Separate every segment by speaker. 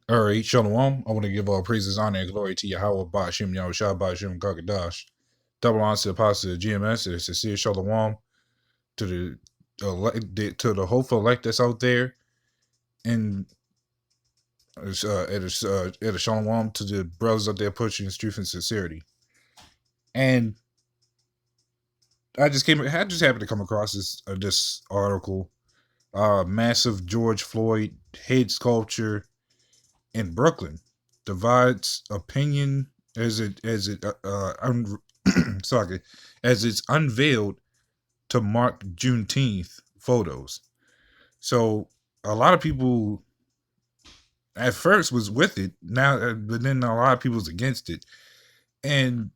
Speaker 1: All right, Shalom. I want to give all praises, honor, and glory to Yahweh, Ba'ashim, Yahushua, Ba'ashim, Kakadash. Double honor to the apostle of GMS, and sincere Shalom to the hopeful elect that's out there, and at a Shalom to the brothers out there pushing truth and sincerity. And I just happened to come across this article. Massive George Floyd head sculpture in Brooklyn divides opinion sorry, as it's unveiled to mark Juneteenth photos. So a lot of people at first was with it, but then a lot of people was against it. And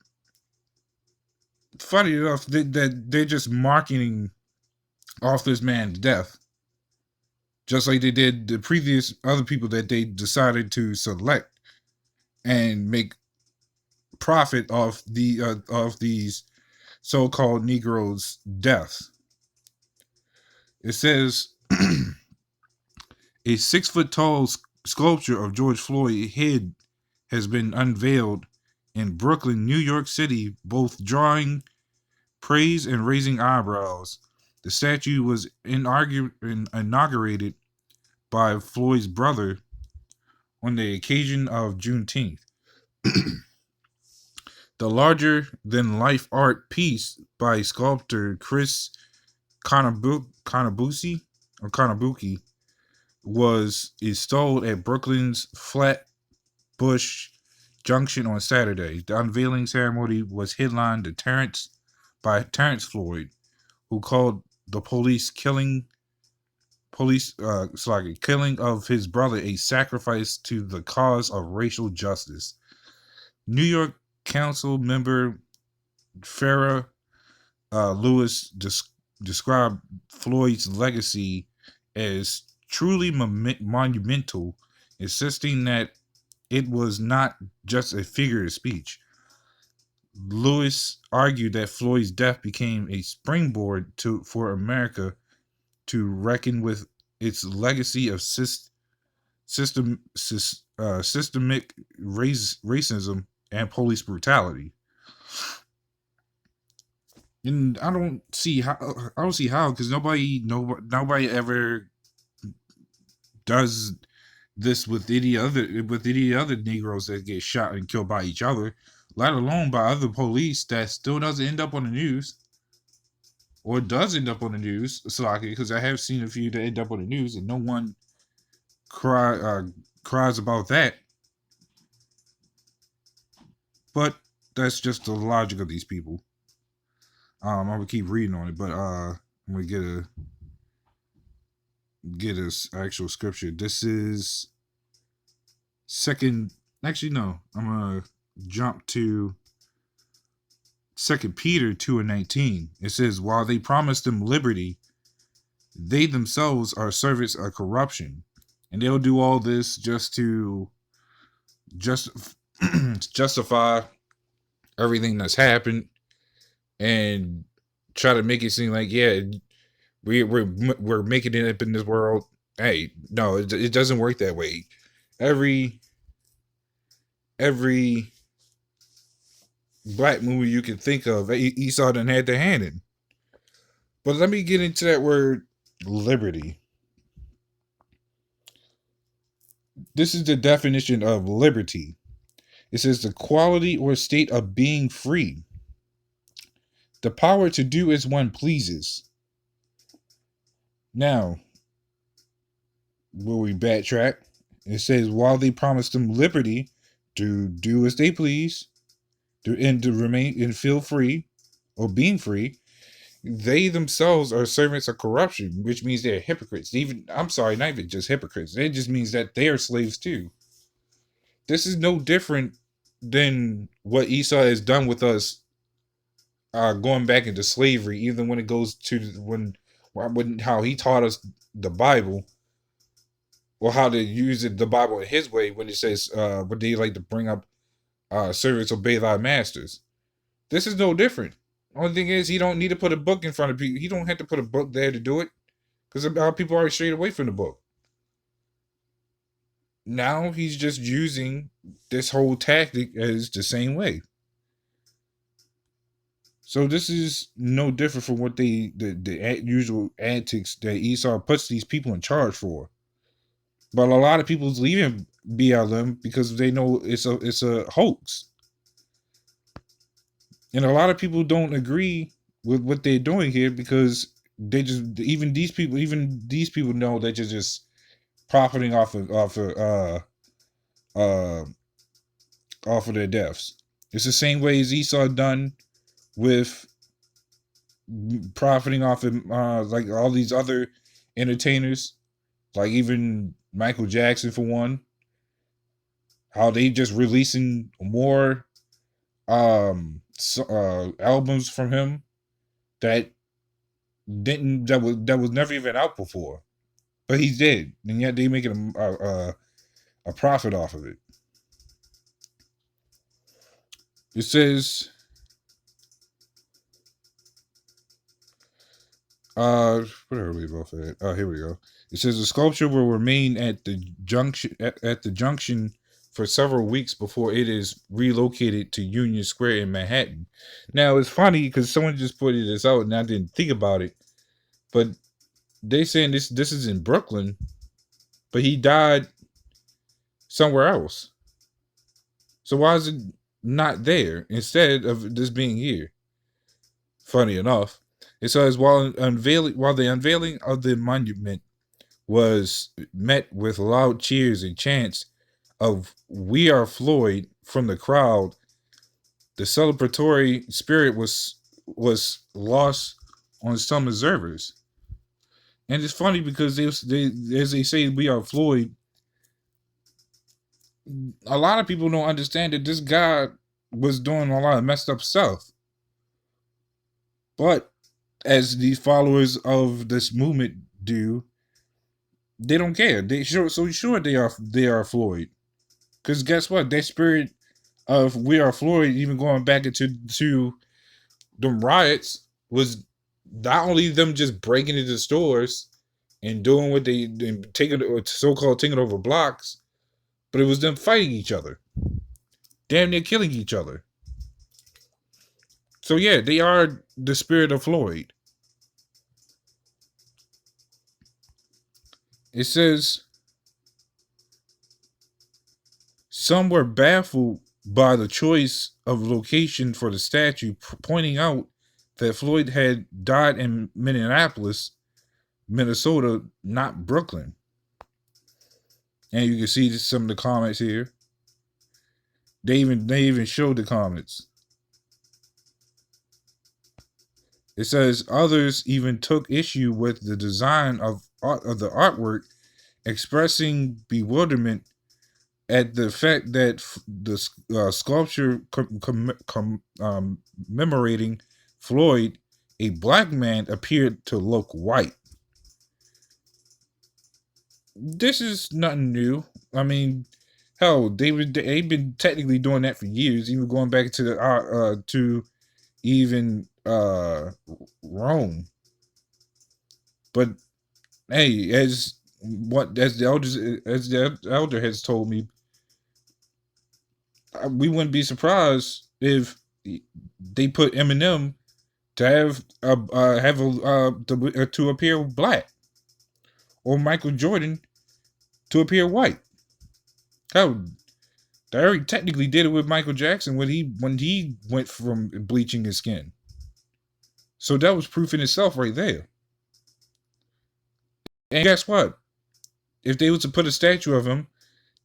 Speaker 1: funny enough, that they're just marketing off this man's death, just like they did the previous other people that they decided to select and make profit off of these so-called Negroes' deaths. It says a 6-foot tall sculpture of George Floyd's head has been unveiled in Brooklyn, New York City, both drawing praise and raising eyebrows. The statue was inaugurated by Floyd's brother on the occasion of Juneteenth. The larger-than-life art piece by sculptor Chris Kanabuki was installed at Brooklyn's Flatbush Junction on Saturday. The unveiling ceremony was headlined by Terrence Floyd, who called the killing of his brother a sacrifice to the cause of racial justice. New York Council member Farrah Lewis described Floyd's legacy as truly monumental, insisting that it was not just a figure of speech. Lewis argued that Floyd's death became a springboard for America to reckon with its legacy of systemic racism and police brutality. And I don't see how because nobody ever does this with any other Negroes that get shot and killed by each other, let alone by other police that still doesn't end up on the news, or does end up on the news. Because I have seen a few that end up on the news and no one cries about that. But that's just the logic of these people. I'm gonna keep reading on it, but I'm gonna get a actual scripture. This is second. Actually, no. I'm gonna jump to 2 Peter 2:19. It says, "While they promise them liberty, they themselves are servants of corruption." And they'll do all this just to justify everything that's happened and try to make it seem like, yeah, we're making it up in this world. Hey, no, it doesn't work that way. Every black movie you can think of, Esau done had their hand in. But let me get into that word liberty. This is the definition of liberty. It says the quality or state of being free. The power to do as one pleases. Now, will we backtrack? It says, while they promise them liberty to do as they please, and to remain and feel free, or being free, they themselves are servants of corruption, which means they're hypocrites. Not even just hypocrites. It just means that they are slaves too. This is no different than what Esau has done with us, going back into slavery. Even when it goes to how he taught us the Bible, or how to use the Bible in his way, when it says, what they like to bring up, servants obey thy masters. This is no different. Only thing is, he don't need to put a book in front of people. He don't have to put a book there to do it, because people are strayed away from the book. now he's just using this whole tactic as the same way. So this is no different from what the usual antics that Esau puts these people in charge for. But a lot of people's leaving BLM because they know it's a hoax, and a lot of people don't agree with what they're doing here because they just even these people know that you're just profiting uh off of their deaths. It's the same way as Esau done with profiting off of like all these other entertainers, like even Michael Jackson for one. How they just releasing more albums from him that that was never even out before, but he's dead, and yet they making a profit off of it. It says, where are we both at? Oh, here we go. It says the sculpture will remain at the junction for several weeks before it is relocated to Union Square in Manhattan. Now it's funny because someone just pointed this out and I didn't think about it, but they saying this is in Brooklyn, but he died somewhere else. So why is it not there instead of this being here? Funny enough, it says while the unveiling of the monument was met with loud cheers and chants of "We Are Floyd" from the crowd, the celebratory spirit was lost on some observers. And it's funny because as they say, "We are Floyd," a lot of people don't understand that this guy was doing a lot of messed up stuff. But as these followers of this movement do, they don't care. Sure they are Floyd. Because guess what? That spirit of "We Are Floyd," even going back into them riots, was not only them just breaking into stores and doing what they taking so-called taking over blocks, but it was them fighting each other, damn near killing each other. So yeah, they are the spirit of Floyd. It says some were baffled by the choice of location for the statue, pointing out that Floyd had died in Minneapolis, Minnesota, not Brooklyn. And you can see some of the comments here. They even showed the comments. It says others even took issue with the design of the artwork, expressing bewilderment at the fact that the sculpture commemorating Floyd, a black man, appeared to look white. This is nothing new. I mean, hell, they've been technically doing that for years, even going back to the to even Rome. But hey, as the elder has told me, we wouldn't be surprised if they put Eminem to to appear black, or Michael Jordan to appear white. Hell, they already technically did it with Michael Jackson when he went from bleaching his skin. So that was proof in itself right there. And guess what? If they was to put a statue of him,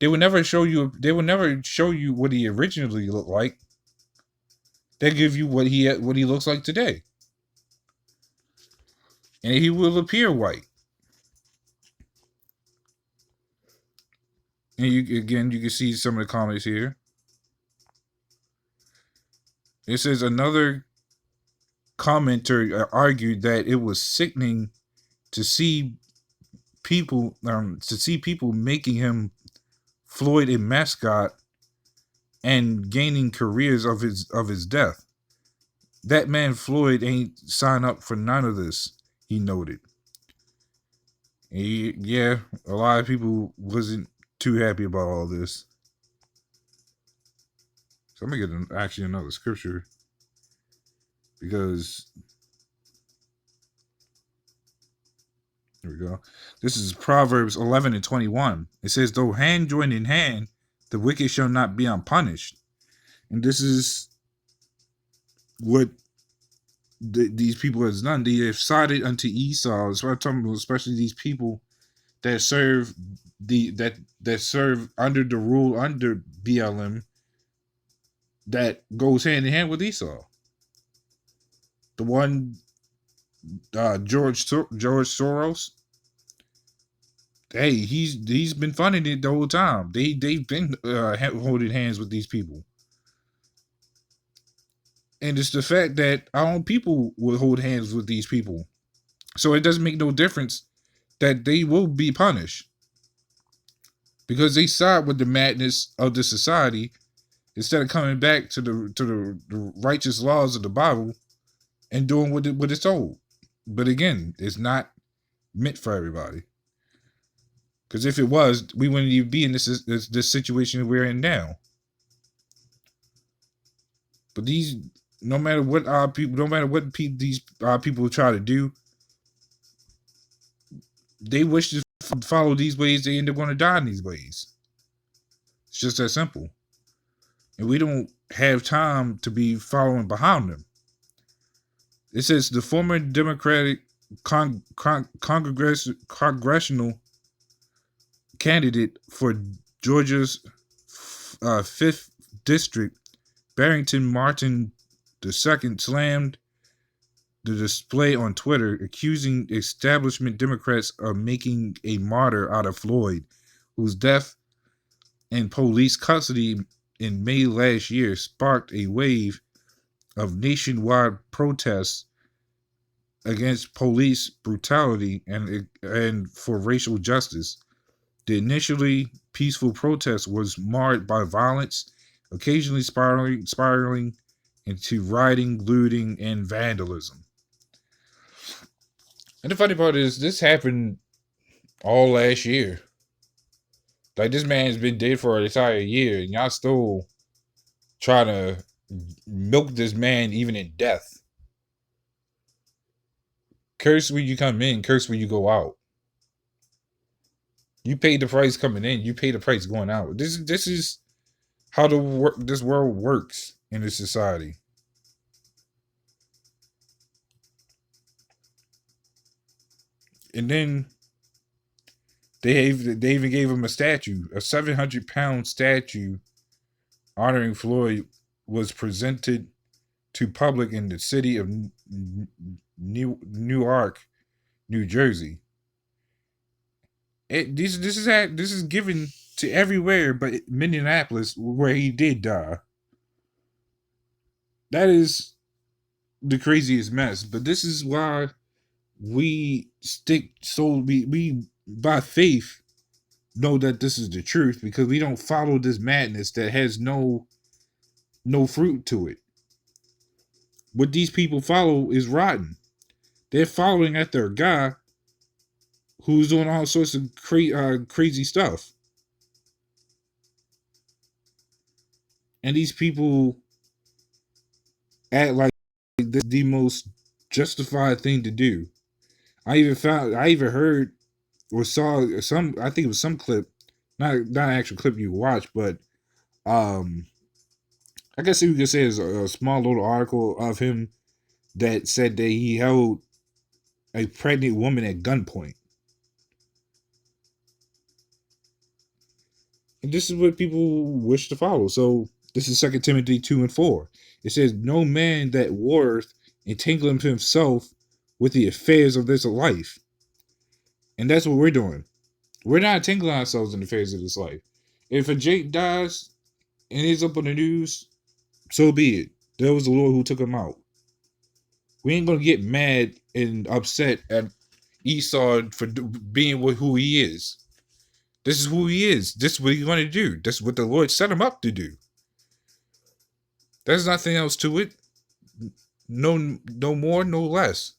Speaker 1: they would never show you. They would never show you what he originally looked like. They give you what he looks like today, and he will appear white. And you can see some of the comments here. It says another commenter argued that it was sickening to see people making him Floyd a mascot and gaining careers of his death. That man Floyd ain't signed up for none of this, he noted. Yeah, a lot of people wasn't too happy about all this. So I'm gonna get actually another scripture because here we go. This is Proverbs 11:21. It says, "Though hand join in hand, the wicked shall not be unpunished." And this is what these people has done. They have sided unto Esau. So I'm talking about, especially these people that serve that serve under the rule under BLM that goes hand in hand with Esau. The one George Soros. Hey, he's been funding it the whole time. They've been holding hands with these people, and it's the fact that our own people will hold hands with these people. So it doesn't make no difference that they will be punished because they side with the madness of the society instead of coming back to the righteous laws of the Bible and doing what it's told. But again, it's not meant for everybody. Because if it was, we wouldn't even be in this situation we're in now. But these, no matter what our people, no matter what these people try to do, they wish to follow these ways. They end up going to die in these ways. It's just that simple. And we don't have time to be following behind them. It says the former Democratic congressional candidate for Georgia's 5th district, Barrington Martin II, slammed the display on Twitter, accusing establishment Democrats of making a martyr out of Floyd, whose death in police custody in May last year sparked a wave of nationwide protests against police brutality and for racial justice. The initially peaceful protest was marred by violence, occasionally spiraling into rioting, looting, and vandalism. And the funny part is, this happened all last year. Like, this man's been dead for an entire year, and y'all still trying to milk this man even in death. Curse when you come in, curse when you go out. You paid the price coming in, you pay the price going out. This is how this world works in this society. And then they even gave him a statue, a 700-pound statue honoring Floyd was presented to public in the city of Newark, New Jersey. This is given to everywhere but Minneapolis, where he did die. That is the craziest mess. But this is why we by faith know that this is the truth, because we don't follow this madness that has no fruit to it. What these people follow is rotten. They're following after a guy who's doing all sorts of crazy stuff. And these people act like this is the most justified thing to do. I even heard or saw I think it was some clip, not an actual clip you watch, but I guess you could say it's a small little article of him that said that he held a pregnant woman at gunpoint. And this is what people wish to follow. So this is 2 Timothy 2:4. It says, "No man that warreth entangleth himself with the affairs of this life." And that's what we're doing. We're not entangling ourselves in the affairs of this life. If a Jake dies and he's up on the news, so be it. There was the Lord who took him out. We ain't gonna get mad and upset at Esau for being who he is. This is who he is. This is what he's going to do. This is what the Lord set him up to do. There's nothing else to it. No more, no less.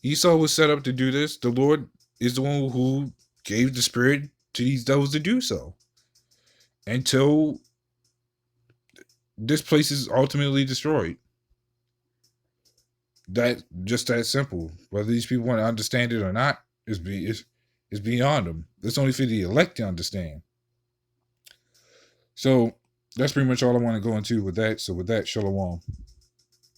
Speaker 1: Esau was set up to do this. The Lord is the one who gave the spirit to those to do so until this place is ultimately destroyed. That just that simple. Whether these people want to understand it or not is beyond them. It's only for the elect to understand. So that's pretty much all I want to go into with that. So with that, shalom.